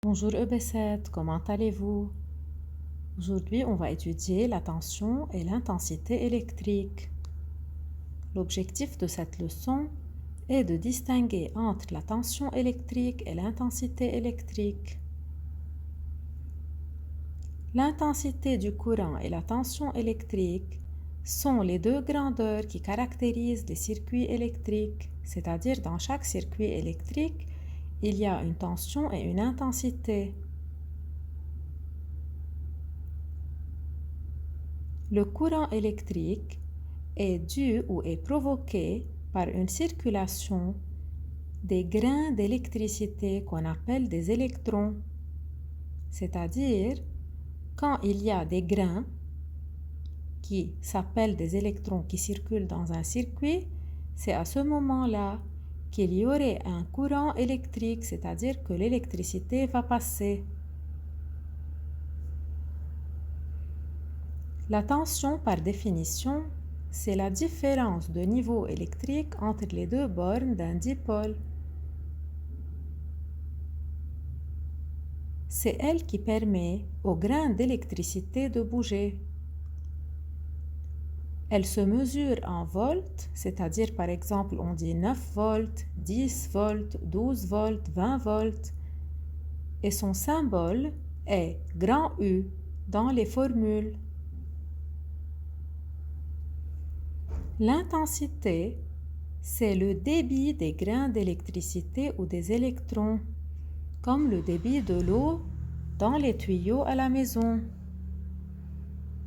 Bonjour EB7, comment allez-vous? Aujourd'hui, on va étudier la tension et l'intensité électrique. L'objectif de cette leçon est de distinguer entre la tension électrique et l'intensité électrique. L'intensité du courant et la tension électrique sont les deux grandeurs qui caractérisent les circuits électriques, c'est-à-dire dans chaque circuit électrique, il y a une tension et une intensité. Le courant électrique est dû ou est provoqué par une circulation des grains d'électricité qu'on appelle des électrons. C'est-à-dire, quand il y a des grains qui s'appellent des électrons qui circulent dans un circuit, c'est à ce moment-là qu'il y aurait un courant électrique, c'est-à-dire que l'électricité va passer. La tension, par définition, c'est la différence de niveau électrique entre les deux bornes d'un dipôle. C'est elle qui permet aux grains d'électricité de bouger. Elle se mesure en volts, c'est-à-dire par exemple on dit 9 volts, 10 volts, 12 volts, 20 volts, et son symbole est grand U dans les formules. L'intensité, c'est le débit des grains d'électricité ou des électrons, comme le débit de l'eau dans les tuyaux à la maison,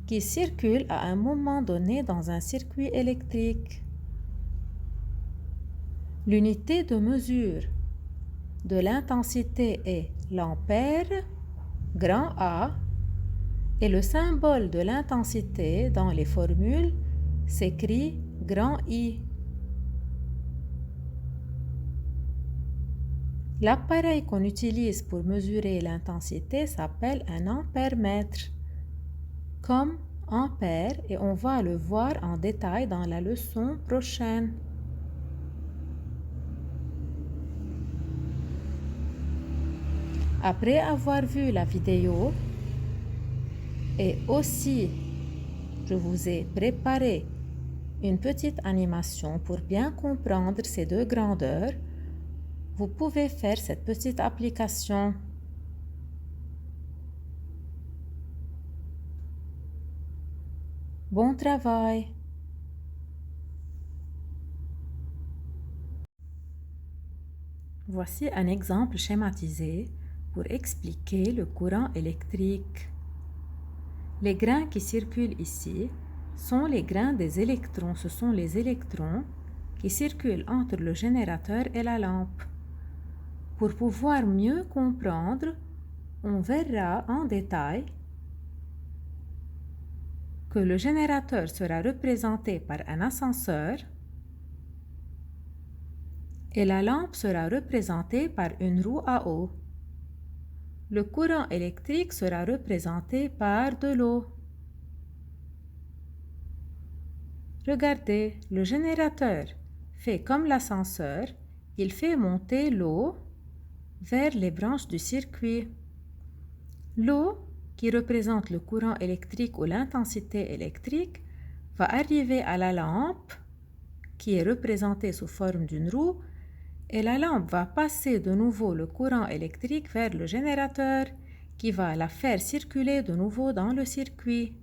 qui circulent à un moment donné dans un circuit électrique. L'unité de mesure de l'intensité est l'ampère, grand A, et le symbole de l'intensité dans les formules s'écrit grand I. L'appareil qu'on utilise pour mesurer l'intensité s'appelle un ampère-mètre, comme ampère, et on va le voir en détail dans la leçon prochaine. Après avoir vu la vidéo, et aussi je vous ai préparé une petite animation pour bien comprendre ces deux grandeurs, vous pouvez faire cette petite application. Bon travail! Voici un exemple schématisé pour expliquer le courant électrique. Les grains qui circulent ici sont les grains des électrons. Ce sont les électrons qui circulent entre le générateur et la lampe. Pour pouvoir mieux comprendre, on verra en détail que le générateur sera représenté par un ascenseur et la lampe sera représentée par une roue à eau. Le courant électrique sera représenté par de l'eau. Regardez, le générateur fait comme l'ascenseur, il fait monter l'eau vers les branches du circuit. L'eau, qui représente le courant électrique ou l'intensité électrique, va arriver à la lampe, qui est représentée sous forme d'une roue, et la lampe va passer de nouveau le courant électrique vers le générateur, qui va la faire circuler de nouveau dans le circuit.